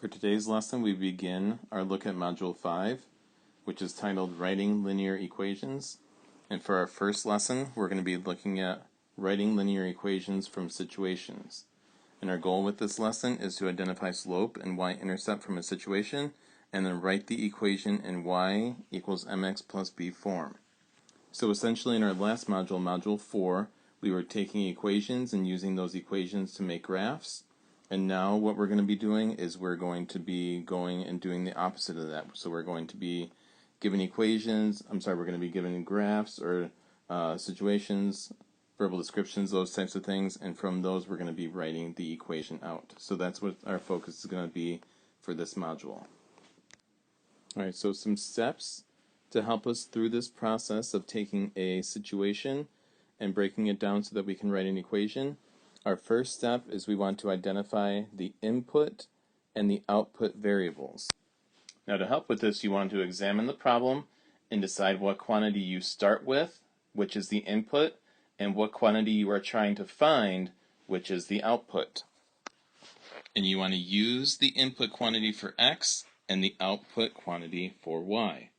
For today's lesson, we begin our look at Module 5, which is titled Writing Linear Equations. And for our first lesson, we're going to be looking at writing linear equations from situations. And our goal with this lesson is to identify slope and y-intercept from a situation, and then write the equation in y equals mx plus b form. So essentially in our last module, Module 4, we were taking equations and using those equations to make graphs. And now what we're going to be doing is we're going to be going and doing the opposite of that. So we're going to be given equations, we're going to be given graphs or situations, verbal descriptions, those types of things, and from those we're going to be writing the equation out. So that's what our focus is going to be for this module. Alright, so some steps to help us through this process of taking a situation and breaking it down so that we can write an equation. Our first step is we want to identify the input and the output variables. Now to help with this, you want to examine the problem and decide what quantity you start with, which is the input, and what quantity you are trying to find, which is the output. And you want to use the input quantity for x and the output quantity for y.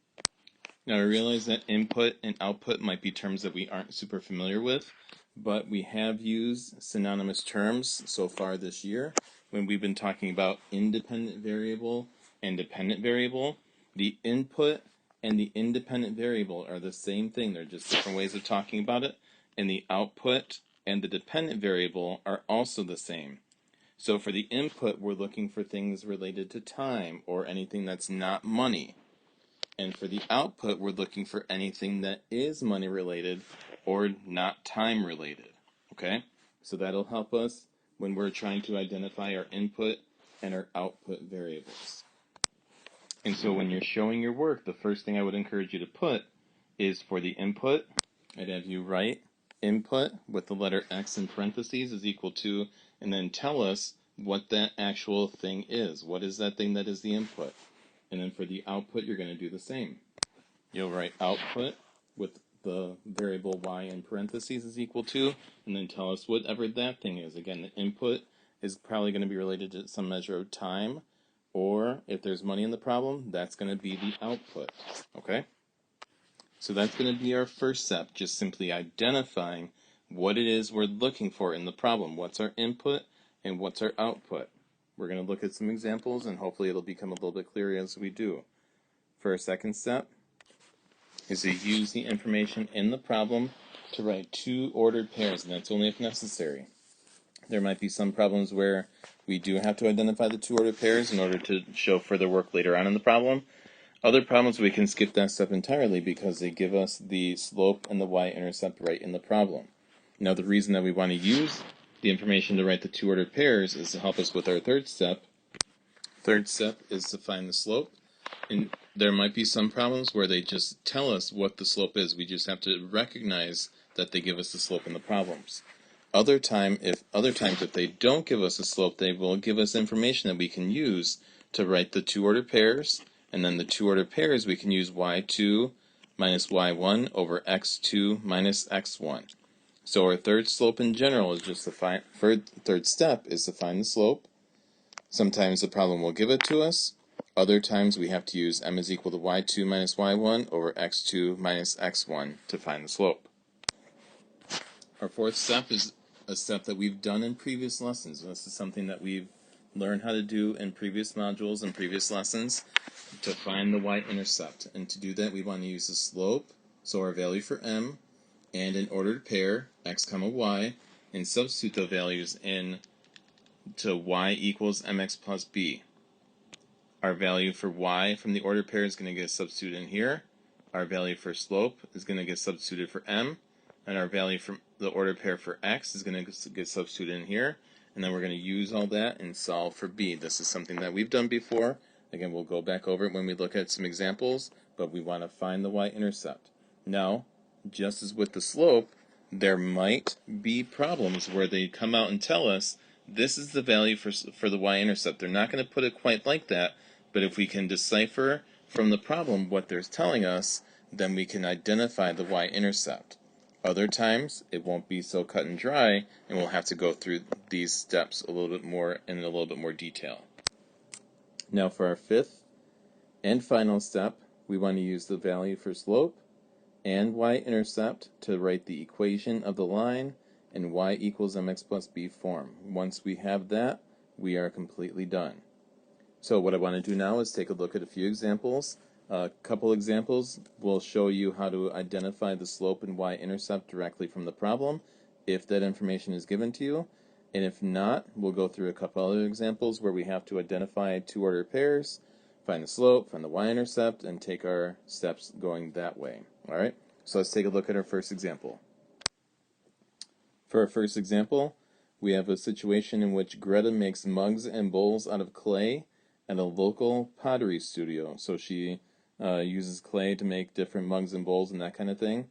Now I realize that input and output might be terms that we aren't super familiar with, but we have used synonymous terms so far this year when we've been talking about independent variable and dependent variable. The input and the independent variable are the same thing, they're just different ways of talking about it, and the output and the dependent variable are also the same. So for the input, we're looking for things related to time or anything that's not money. And for the output, we're looking for anything that is money related or not time related. Okay? So that'll help us when we're trying to identify our input and our output variables. And so when you're showing your work, the first thing I would encourage you to put is for the input, I'd have you write input with the letter x in parentheses is equal to, and then tell us what that actual thing is. What is that thing that is the input? And then for the output, you're going to do the same. You'll write output with the variable y in parentheses is equal to, and then tell us whatever that thing is. Again, the input is probably going to be related to some measure of time, or if there's money in the problem, that's going to be the output. Okay? So that's going to be our first step, just simply identifying what it is we're looking for in the problem. What's our input and what's our output? We're going to look at some examples, and hopefully it'll become a little bit clearer as we do. For our second step is to use the information in the problem to write two ordered pairs, and that's only if necessary. There might be some problems where we do have to identify the two ordered pairs in order to show further work later on in the problem. Other problems we can skip that step entirely because they give us the slope and the y-intercept right in the problem. Now the reason that we want to use the information to write the two ordered pairs is to help us with our third step. Third step is to find the slope. And there might be some problems where they just tell us what the slope is. We just have to recognize that they give us the slope in the problems. Other times, if they don't give us a slope, they will give us information that we can use to write the two ordered pairs. And then the two ordered pairs, we can use y2 minus y1 over x2 minus x1. So our third slope in general is just to find, third step is to find the slope. Sometimes the problem will give it to us. Other times we have to use m is equal to y2 minus y1 over x2 minus x1 to find the slope. Our fourth step is a step that we've done in previous lessons. This is something that we've learned how to do in previous modules and previous lessons to find the y-intercept. And to do that, we want to use the slope, so our value for m, and an ordered pair, x comma y, and substitute the values in to y equals mx plus b. Our value for y from the ordered pair is going to get substituted in here. Our value for slope is going to get substituted for m, and our value from the ordered pair for x is going to get substituted in here. And then we're going to use all that and solve for b. This is something that we've done before. Again, we'll go back over it when we look at some examples, but we want to find the y-intercept. Now, just as with the slope, there might be problems where they come out and tell us this is the value for the y-intercept. They're not going to put it quite like that, but if we can decipher from the problem what they're telling us, then we can identify the y-intercept. Other times, it won't be so cut and dry, and we'll have to go through these steps a little bit more in a little bit more detail. Now for our fifth and final step, we want to use the value for slope and y-intercept to write the equation of the line in y equals mx plus b form. Once we have that, we are completely done. So what I want to do now is take a look at a few examples. A couple examples will show you how to identify the slope and y-intercept directly from the problem, if that information is given to you. And if not, we'll go through a couple other examples where we have to identify two-ordered pairs, find the slope, find the y-intercept, and take our steps going that way. Alright, so let's take a look at our first example. For our first example, we have a situation in which Greta makes mugs and bowls out of clay at a local pottery studio. So she uses clay to make different mugs and bowls and that kind of thing.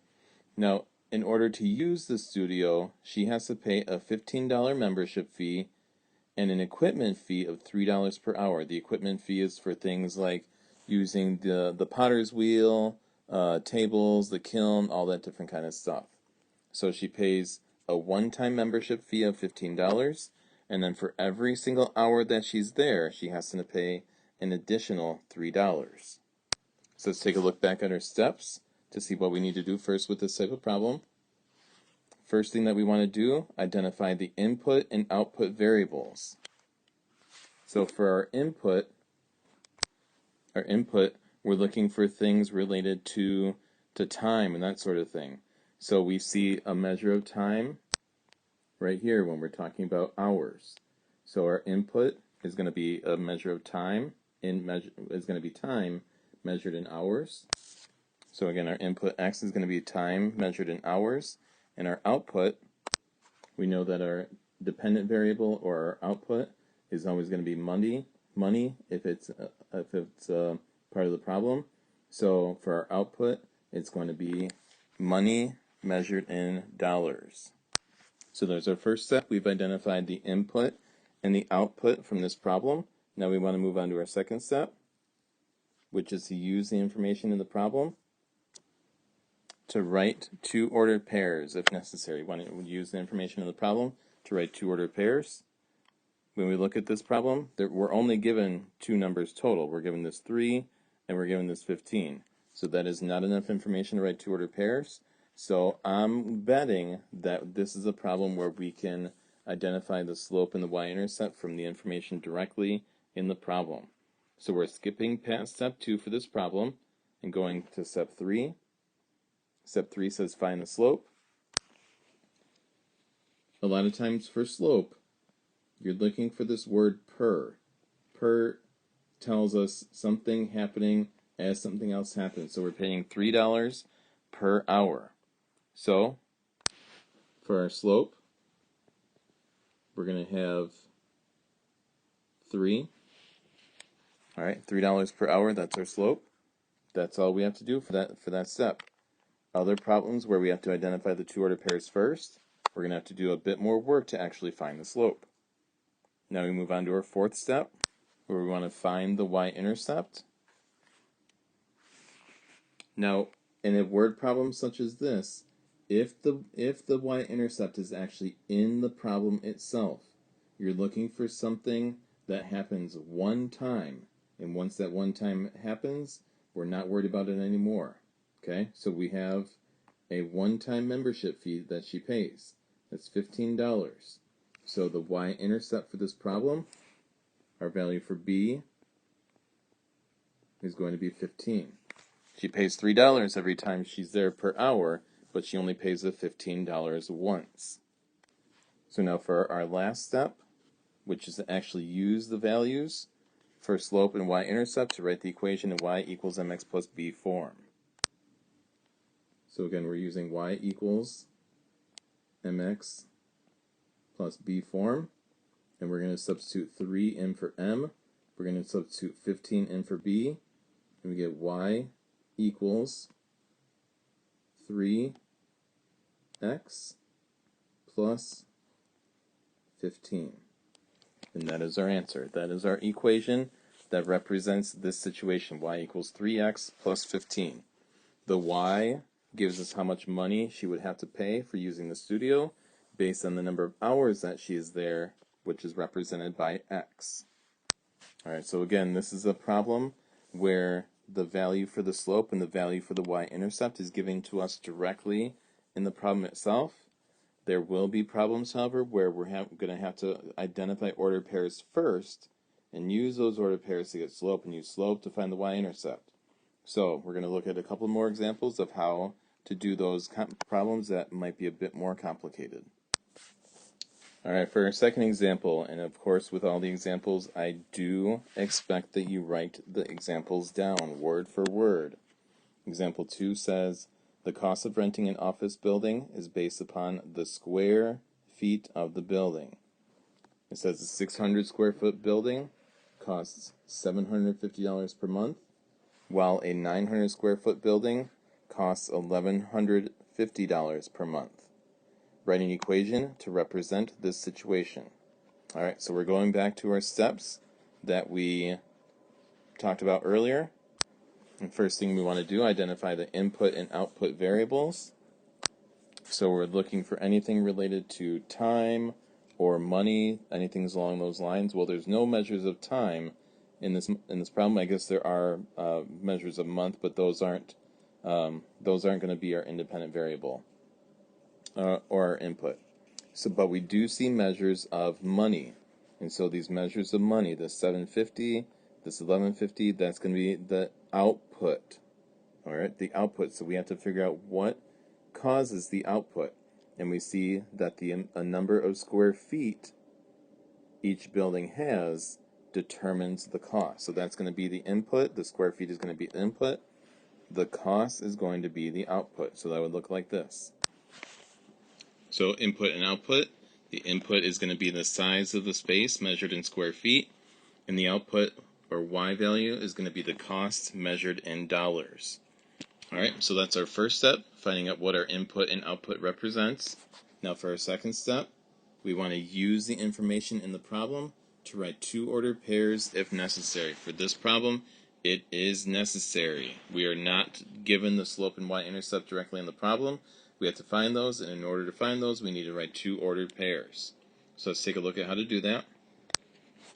Now, in order to use the studio, she has to pay a $15 membership fee and an equipment fee of $3 per hour. The equipment fee is for things like using the potter's wheel, tables, the kiln, all that different kind of stuff. So she pays a one-time membership fee of $15, and then for every single hour that she's there, she has to pay an additional $3. So let's take a look back at our steps to see what we need to do first with this type of problem. First thing that we want to do, identify the input and output variables. So for our input, we're looking for things related to time and that sort of thing. So we see a measure of time right here when we're talking about hours. So our input is going to be a measure of time, is going to be time measured in hours. So again, our input x is going to be time measured in hours, and our output, we know that our dependent variable or our output is always going to be money if it's part of the problem. So for our output, it's going to be money measured in dollars. So there's our first step. We've identified the input and the output from this problem. Now we want to move on to our second step, which is to use the information in the problem to write two ordered pairs if necessary. We want to use the information in the problem to write two ordered pairs. When we look at this problem, we're only given two numbers total. We're given this 3 and we're given this 15. So that is not enough information to write two ordered pairs. So I'm betting that this is a problem where we can identify the slope and the y-intercept from the information directly in the problem. So we're skipping past step 2 for this problem and going to step 3. Step 3 says find the slope. A lot of times for slope, you're looking for this word per. Per tells us something happening as something else happens. So we're paying $3 per hour. So for our slope, we're going to have 3. All right, $3 per hour, that's our slope. That's all we have to do for that step. Other problems where we have to identify the two ordered pairs first, we're going to have to do a bit more work to actually find the slope. Now we move on to our fourth step, where we want to find the y-intercept. Now, in a word problem such as this, if the y-intercept is actually in the problem itself, you're looking for something that happens one time, and once that one time happens, we're not worried about it anymore. Okay, so we have a one-time membership fee that she pays. That's $15. So the y-intercept for this problem, our value for b, is going to be 15. She pays $3 every time she's there per hour, but she only pays the $15 once. So now for our last step, which is to actually use the values for slope and y-intercept to write the equation in y equals mx plus b form. So again, we're using y equals mx plus b form, and we're going to substitute 3 in for m. We're going to substitute 15 in for b, and we get y equals 3x plus 15. And that is our answer. That is our equation that represents this situation, y equals 3x plus 15. The y gives us how much money she would have to pay for using the studio based on the number of hours that she is there, which is represented by x. Alright, so again, this is a problem where the value for the slope and the value for the y-intercept is given to us directly in the problem itself. There will be problems, however, where we're going to have to identify ordered pairs first and use those ordered pairs to get slope and use slope to find the y-intercept. So we're going to look at a couple more examples of how to do those problems that might be a bit more complicated. Alright, for our second example, and of course with all the examples, I do expect that you write the examples down word for word. Example 2 says, the cost of renting an office building is based upon the square feet of the building. It says a 600 square foot building costs $750 per month, while a 900 square foot building costs $1,150 per month. Write an equation to represent this situation. Alright, so we're going back to our steps that we talked about earlier. And first thing we want to do, identify the input and output variables. So we're looking for anything related to time or money, anything along those lines. Well, there's no measures of time in this problem. I guess there are measures of month, but those aren't going to be our independent variable or our input. So, but we do see measures of money, and so these measures of money, this 750, this 1150, that's going to be the output. All right, the output. So we have to figure out what causes the output, and we see that a number of square feet each building has determines the cost. So that's going to be the input. The square feet is going to be the input. The cost is going to be the output. So that would look like this. So input and output. The input is going to be the size of the space measured in square feet, and the output, or y value, is going to be the cost measured in dollars. Alright, so that's our first step, finding out what our input and output represents. Now for our second step, we want to use the information in the problem to write two ordered pairs if necessary. For this problem, it is necessary. We are not given the slope and y-intercept directly in the problem. We have to find those, and in order to find those, we need to write two ordered pairs. So let's take a look at how to do that.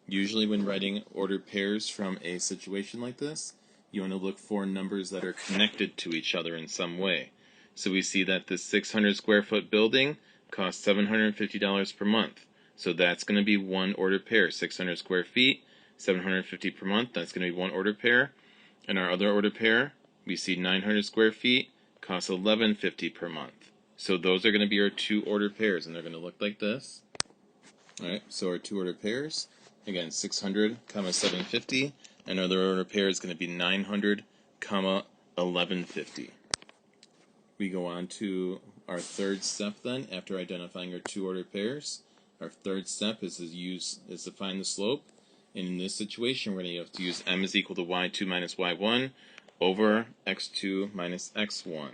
Usually when writing ordered pairs from a situation like this, you want to look for numbers that are connected to each other in some way. So we see that this 600 square foot building costs $750 per month. So that's going to be one ordered pair. 600 square feet, $750 per month, that's going to be one ordered pair. And our other ordered pair, we see 900 square feet, costs $1,150 per month. So those are going to be our two ordered pairs, and they're going to look like this. Alright, so our two ordered pairs, again, 600, 750, and our other ordered pair is going to be 900, 1150. We go on to our third step then, after identifying our two ordered pairs. Our third step is to find the slope, and in this situation we're going to have to use m is equal to y2 minus y1 over x2 minus x1.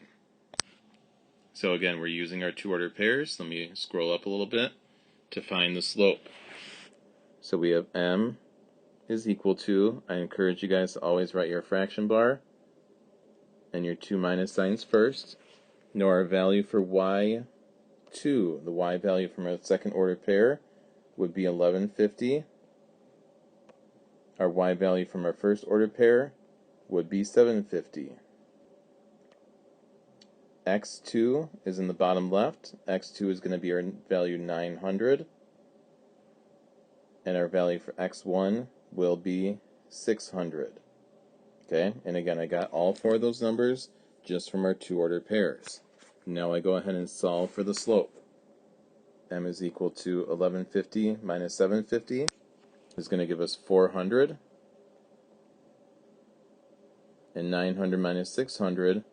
So again, we're using our two ordered pairs. Let me scroll up a little bit to find the slope. So we have m is equal to, I encourage you guys to always write your fraction bar and your two minus signs first. Know our value for y2, the y value from our second order pair would be 1150. Our y value from our first order pair would be 750. x2 is in the bottom left. x2 is going to be our value 900. And our value for x1 will be 600. Okay, and again, I got all four of those numbers just from our two ordered pairs. Now I go ahead and solve for the slope. M is equal to 1150 minus 750 is going to give us 400. And 900 minus 600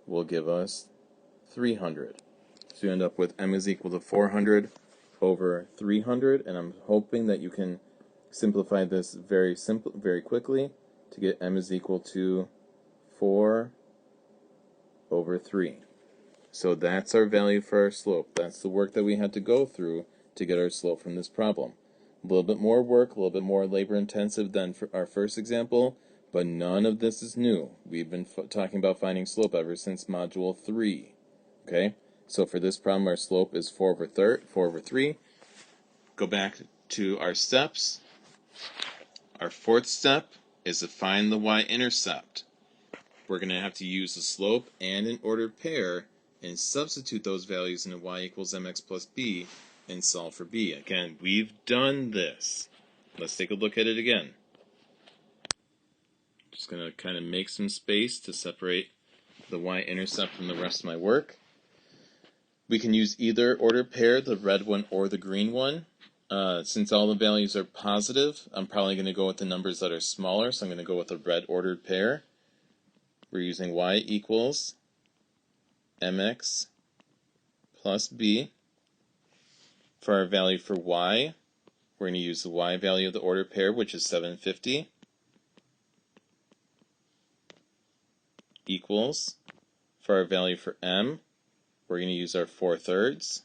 will give us 300. So you end up with m is equal to 400 over 300, and I'm hoping that you can simplify this very quickly to get m is equal to 4 over 3. So that's our value for our slope. That's the work that we had to go through to get our slope from this problem. A little bit more work, a little bit more labor intensive than for our first example, but none of this is new. We've been talking about finding slope ever since module 3. Okay? So for this problem, our slope is 4 over 3. Go back to our steps. Our fourth step is to find the y-intercept. We're going to have to use the slope and an ordered pair and substitute those values into y equals mx plus b and solve for b. Again, we've done this. Let's take a look at it again. Just going to kind of make some space to separate the y-intercept from the rest of my work. We can use either ordered pair, the red one or the green one. Since all the values are positive, I'm probably going to go with the numbers that are smaller, so I'm going to go with a red ordered pair. We're using y equals mx plus b. For our value for y, we're going to use the y value of the ordered pair, which is 750, equals, for our value for m, we're going to use our 4/3.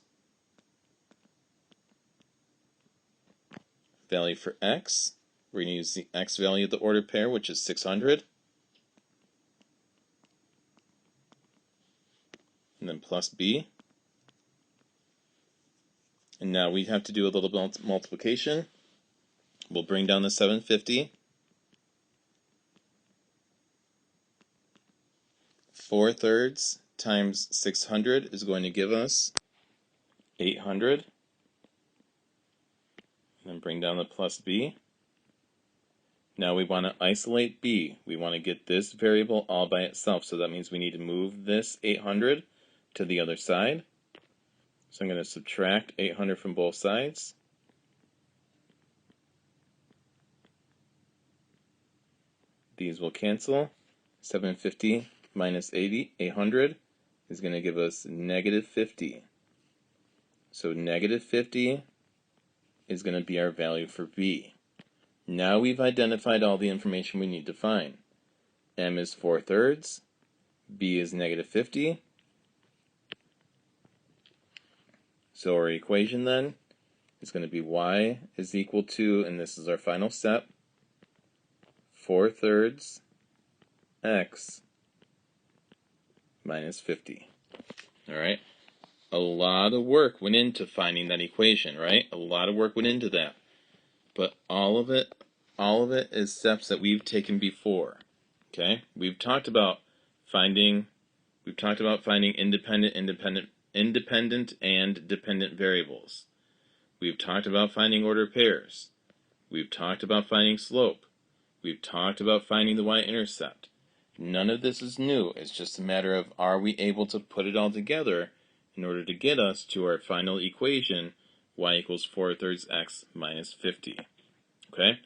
Value for x, we're going to use the x value of the ordered pair, which is 600. And then plus b. And now we have to do a little multiplication. We'll bring down the 750. 4/3 times 600 is going to give us 800. And then bring down the plus b. Now we want to isolate b. We want to get this variable all by itself, so that means we need to move this 800 to the other side. So I'm going to subtract 800 from both sides. These will cancel. 750 minus 800 is going to give us negative 50. So negative 50 is going to be our value for b. Now we've identified all the information we need to find. M is 4/3, b is negative 50. So our equation then is going to be y is equal to, and this is our final step, 4/3 x minus 50. Alright? A lot of work went into finding that equation, right? A lot of work went into that. But all of it is steps that we've taken before. Okay? We've talked about finding independent and dependent variables. We've talked about finding ordered pairs. We've talked about finding slope. We've talked about finding the y-intercept. None of this is new. It's just a matter of, are we able to put it all together in order to get us to our final equation, y equals 4/3 x minus 50. Okay?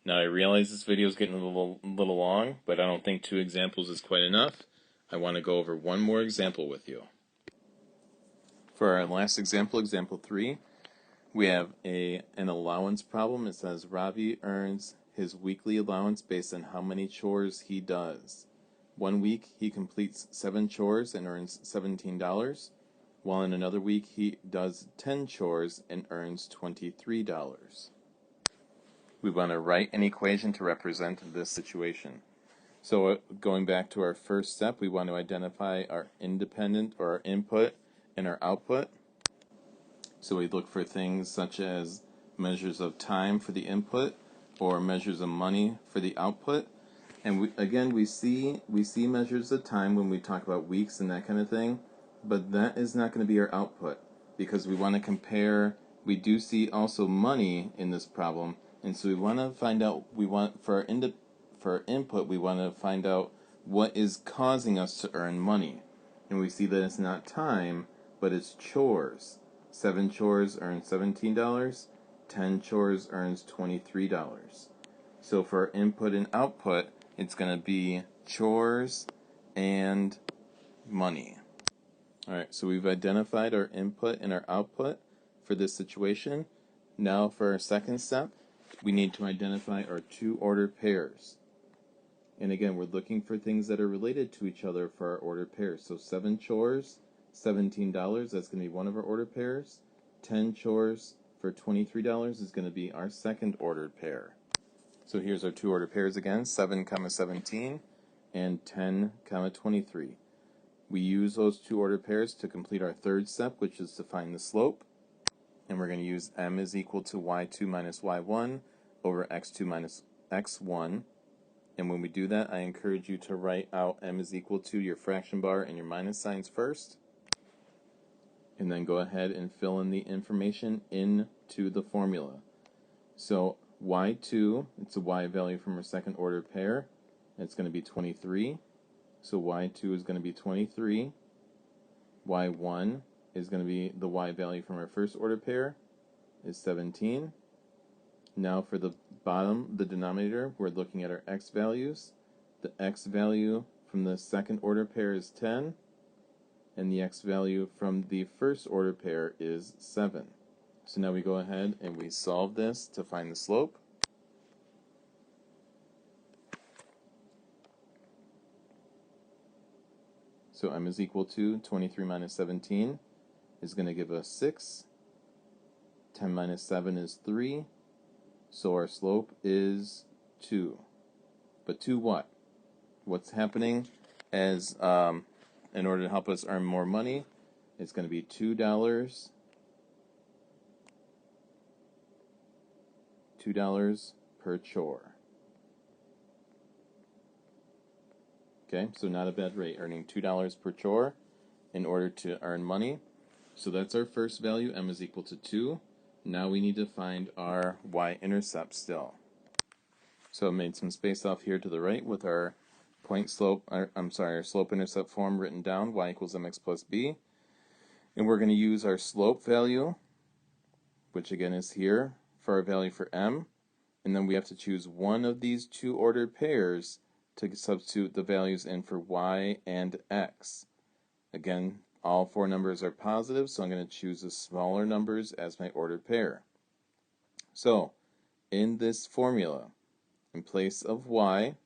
Now I realize this video is getting a little long, but I don't think 2 examples is quite enough. I want to go over one more example with you. For our last example, example 3, we have an allowance problem. It says Ravi earns his weekly allowance based on how many chores he does. 1 week he completes 7 chores and earns $17, while in another week he does 10 chores and earns $23. We want to write an equation to represent this situation. So going back to our first step, we want to identify our independent, or our input, and our output. So we look for things such as measures of time for the input or measures of money for the output. And we see measures of time when we talk about weeks and that kind of thing, but that is not going to be our output, because we want to compare. We do see also money in this problem, and so we want to find out, for our input, we want to find out what is causing us to earn money. And we see that it's not time, but it's chores. 7 chores earn $17, 10 chores earns $23. So for our input and output, it's going to be chores and money. Alright, so we've identified our input and our output for this situation. Now for our second step, we need to identify our 2 ordered pairs. And again, we're looking for things that are related to each other for our ordered pairs. So 7 chores, $17, that's going to be one of our ordered pairs. 10 chores for $23 is going to be our second ordered pair. So here's our 2 ordered pairs again, 7, 17, and 10, 23. We use those 2 ordered pairs to complete our third step, which is to find the slope. And we're going to use m is equal to y2 minus y1 over x2 minus x1. And when we do that, I encourage you to write out m is equal to your fraction bar and your minus signs first. And then go ahead and fill in the information into the formula. So y2, it's a y value from our second order pair. It's going to be 23. So y2 is going to be 23. y1 is going to be the y value from our first order pair, is 17. Now for the bottom, the denominator, we're looking at our x values. The x value from the second order pair is 10, and the x value from the first order pair is 7. So now we go ahead and we solve this to find the slope. So m is equal to 23 minus 17 is going to give us 6. 10 minus 7 is 3. So our slope is 2. But 2 what? What's happening as in order to help us earn more money, it's going to be $2 per chore. Okay, so not a bad rate, earning $2 per chore in order to earn money. So that's our first value, m is equal to 2. Now we need to find our y-intercept still. So I made some space off here to the right with our our slope-intercept form written down, y equals mx plus b. And we're going to use our slope value, which again is here, for our value for m. And then we have to choose one of these two ordered pairs to substitute the values in for y and x. Again, all four numbers are positive, so I'm going to choose the smaller numbers as my ordered pair. So, in this formula, in place of y,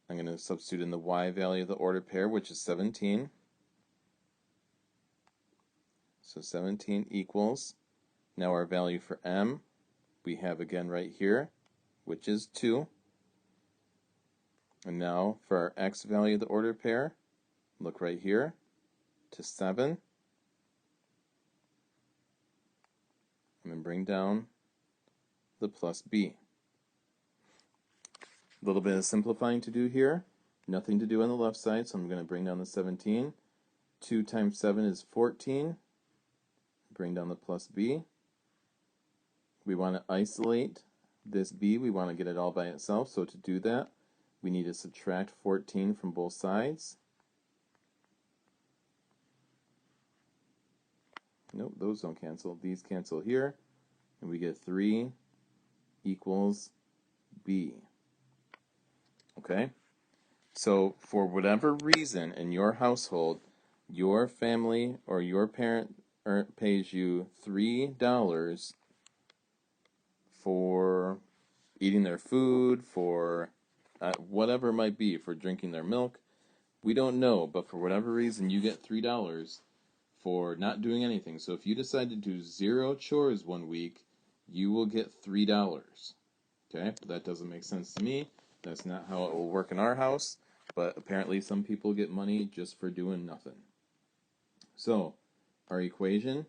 I'm going to substitute in the y value of the ordered pair, which is 17. So 17 equals, now our value for m, we have again right here, which is 2. And now for our x value of the ordered pair, look right here, to 7. And then bring down the plus b. A little bit of simplifying to do here. Nothing to do on the left side, so I'm going to bring down the 17. 2 times 7 is 14. Bring down the plus b. We want to isolate this b. We want to get it all by itself, so to do that, we need to subtract 14 from both sides. Nope, those don't cancel. These cancel here, and we get 3 equals b. Okay? So for whatever reason in your household, your family or your parent pays you $3 for eating their food, for whatever it might be, for drinking their milk. We don't know, but for whatever reason, you get $3 for not doing anything. So if you decide to do 0 chores one week, you will get $3. Okay? But that doesn't make sense to me. That's not how it will work in our house. But apparently some people get money just for doing nothing. So, our equation,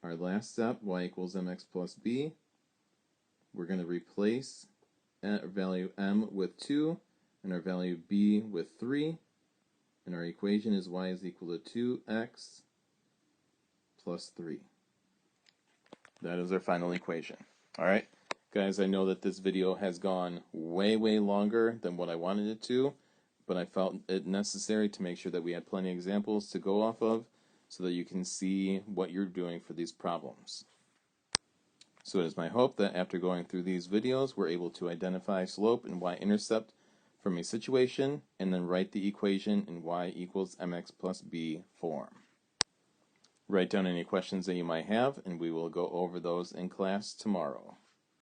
our last step, y equals mx plus b. We're going to replace our value m with 2 and our value b with 3. And our equation is y is equal to 2x plus 3. That is our final equation. Alright, guys, I know that this video has gone way longer than what I wanted it to, but I felt it necessary to make sure that we had plenty of examples to go off of so that you can see what you're doing for these problems. So it is my hope that after going through these videos, we're able to identify slope and y-intercept from a situation and then write the equation in y equals mx plus b form. Write down any questions that you might have, and we will go over those in class tomorrow.